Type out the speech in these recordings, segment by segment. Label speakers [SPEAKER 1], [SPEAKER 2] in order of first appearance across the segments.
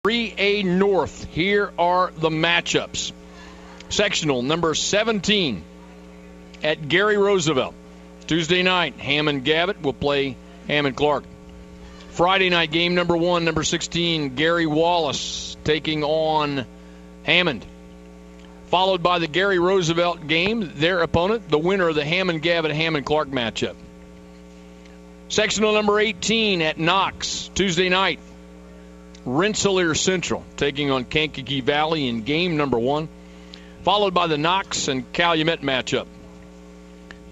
[SPEAKER 1] 3A North. Here are the matchups. Sectional number 17 at Gary Roosevelt. Tuesday night, Hammond-Gavitt will play Hammond-Clark. Friday night, game number 1, number 16, Gary Wallace taking on Hammond. Followed by the Gary Roosevelt game, their opponent, the winner of the Hammond-Gavitt-Hammond-Clark matchup. Sectional number 18 at Knox, Tuesday night, Rensselaer Central taking on Kankakee Valley in game number 1, followed by the Knox and Calumet matchup.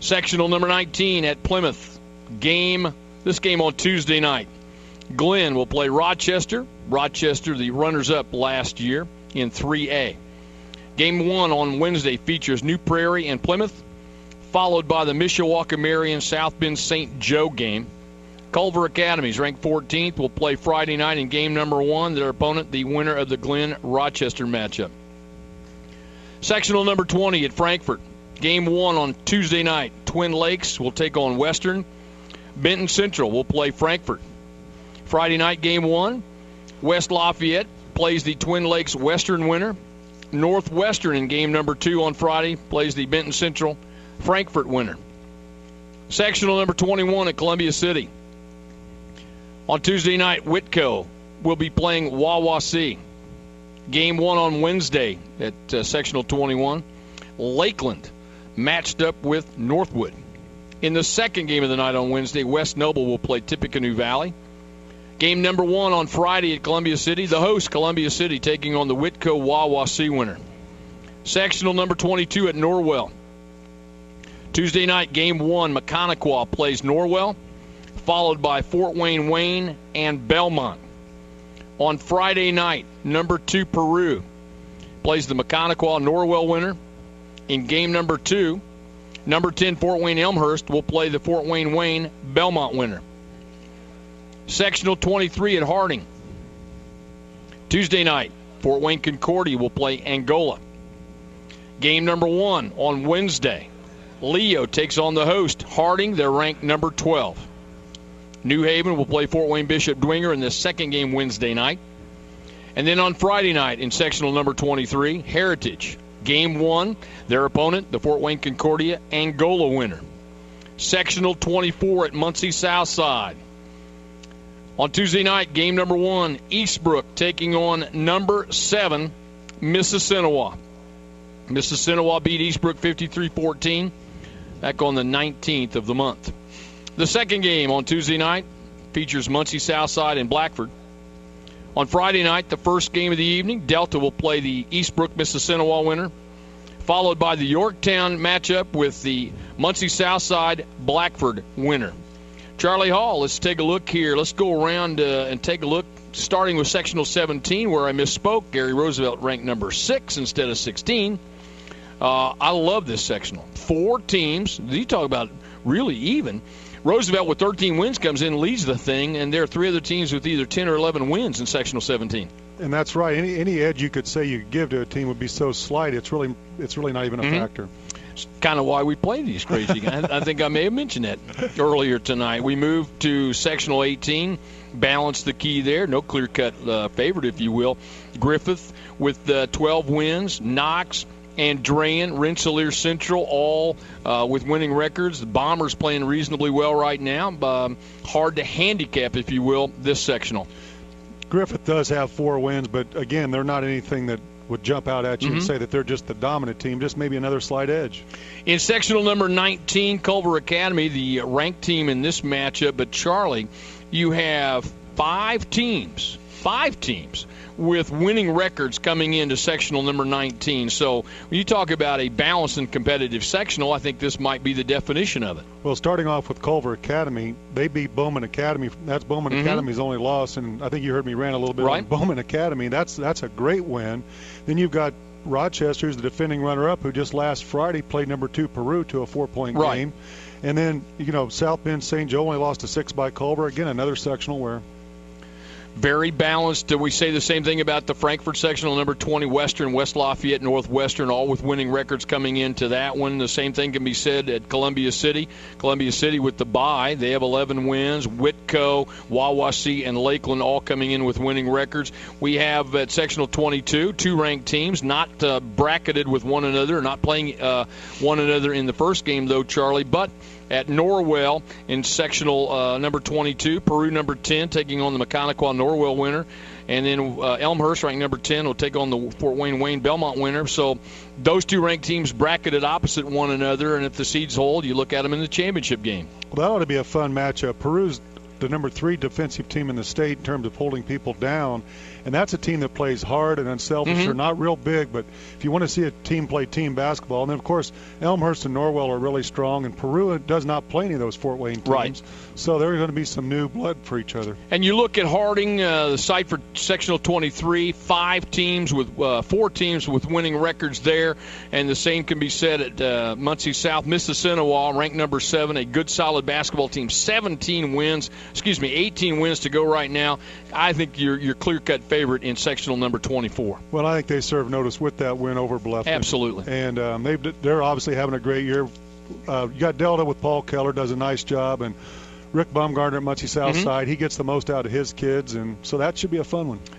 [SPEAKER 1] Sectional number 19 at Plymouth, this game on Tuesday night. Glenn will play Rochester. Rochester, the runners-up last year in 3A. Game 1 on Wednesday features New Prairie and Plymouth, followed by the Mishawaka-Marion South Bend St. Joe game. Culver Academy's ranked 14th, will play Friday night in game number 1. Their opponent, the winner of the Glenn-Rochester matchup. Sectional number 20 at Frankfort. Game 1 on Tuesday night. Twin Lakes will take on Western. Benton Central will play Frankfort. Friday night, game 1. West Lafayette plays the Twin Lakes Western winner. Northwestern in game number 2 on Friday plays the Benton Central Frankfort winner. Sectional number 21 at Columbia City. On Tuesday night, Whitco will be playing Wawasee. Game 1 on Wednesday at Sectional 21. Lakeland matched up with Northwood. In the second game of the night on Wednesday, West Noble will play Tippecanoe Valley. Game number 1 on Friday at Columbia City. The host, Columbia City, taking on the Whitco Wawasee winner. Sectional number 22 at Norwell. Tuesday night, game 1, Mechaniqua plays Norwell, followed by Fort Wayne and Belmont. On Friday night, number 2, Peru plays the Mechaniqua-Norwell winner. In game number 2, number 10, Fort Wayne-Elmhurst will play the Fort Wayne-Belmont winner. Sectional 23 at Harding. Tuesday night, Fort Wayne-Concordia will play Angola. Game number 1 on Wednesday, Leo takes on the host, Harding. They're ranked number 12. New Haven will play Fort Wayne-Bishop Dwenger in the second game Wednesday night. And then on Friday night in sectional number 23, Heritage. Game 1, their opponent, the Fort Wayne-Concordia Angola winner. Sectional 24 at Muncie Southside. On Tuesday night, game number 1, Eastbrook taking on number 7, Mississinewa. Mississinewa beat Eastbrook 53-14 back on the 19th of the month. The second game on Tuesday night features Muncie Southside and Blackford. On Friday night, the first game of the evening, Delta will play the Eastbrook-Mississinewa winner, followed by the Yorktown matchup with the Muncie Southside-Blackford winner. Charlie Hall, let's take a look here. Let's go around and take a look, starting with sectional 17, where I misspoke. Gary Roosevelt ranked number 6 instead of 16. I love this sectional. 4 teams. You talk about really even. Roosevelt with 13 wins comes in and leads the thing, and there are 3 other teams with either 10 or 11 wins in sectional 17.
[SPEAKER 2] And that's right. Any edge you could say you could give to a team would be so slight. It's really not even a factor.
[SPEAKER 1] It's kind of why we play these crazy guys. I think I may have mentioned that earlier tonight. We moved to sectional 18, balanced the key there. No clear-cut favorite, if you will. Griffith with 12 wins. Knox, Andrean, Rensselaer Central, all with winning records. The Bombers playing reasonably well right now. Hard to handicap, if you will, this sectional.
[SPEAKER 2] Griffith does have 4 wins, but, again, they're not anything that would jump out at you and say that they're just the dominant team, just maybe another slight edge.
[SPEAKER 1] In sectional number 19, Culver Academy, the ranked team in this matchup. But, Charlie, you have 5 teams with winning records coming into sectional number 19. So when you talk about a balanced and competitive sectional, I think this might be the definition of it.
[SPEAKER 2] Well, starting off with Culver Academy, they beat Bowman Academy. That's Bowman Academy's only loss, and I think you heard me rant a little bit on Bowman Academy. That's a great win. Then you've got Rochester, who's the defending runner-up, who just last Friday played number 2 Peru to a 4-point game. And then, South Bend St. Joe only lost to 6 by Culver. Again, another sectional where
[SPEAKER 1] Very balanced. We say the same thing about the Frankfort sectional, number 20, Western, West Lafayette, Northwestern, all with winning records coming into that one. The same thing can be said at Columbia City. Columbia City with the bye, they have 11 wins. Whitco, Wawasee, and Lakeland all coming in with winning records. We have at sectional 22, 2 ranked teams, not bracketed with one another, not playing one another in the first game, though, Charlie, but at Norwell in sectional number 22, Peru number 10 taking on the Mechanical Norwell winner. And then Elmhurst, ranked number 10, will take on the Fort Wayne Belmont winner. So those 2 ranked teams bracketed opposite one another, and if the seeds hold, you look at them in the championship game.
[SPEAKER 2] Well, that ought to be a fun matchup. Peru's the number 3 defensive team in the state in terms of holding people down, and that's a team that plays hard and unselfish. They're not real big, but if you want to see a team play team basketball, and then, of course, Elmhurst and Norwell are really strong, and Peru does not play any of those Fort Wayne teams.
[SPEAKER 1] Right.
[SPEAKER 2] So there's going to be some new blood for each other.
[SPEAKER 1] And you look at Harding, the site for sectional 23, 4 teams with winning records there, and the same can be said at Muncie South. Mississinawa, ranked number 7, a good solid basketball team, 18 wins to go right now. I think you're clear-cut favorite in sectional number 24.
[SPEAKER 2] Well, I think they serve notice with that win over Bluffton.
[SPEAKER 1] Absolutely.
[SPEAKER 2] And they're obviously having a great year. You got Delta with Paul Keller, does a nice job, and Rick Baumgartner at Muncie South Side, he gets the most out of his kids, and so that should be a fun one.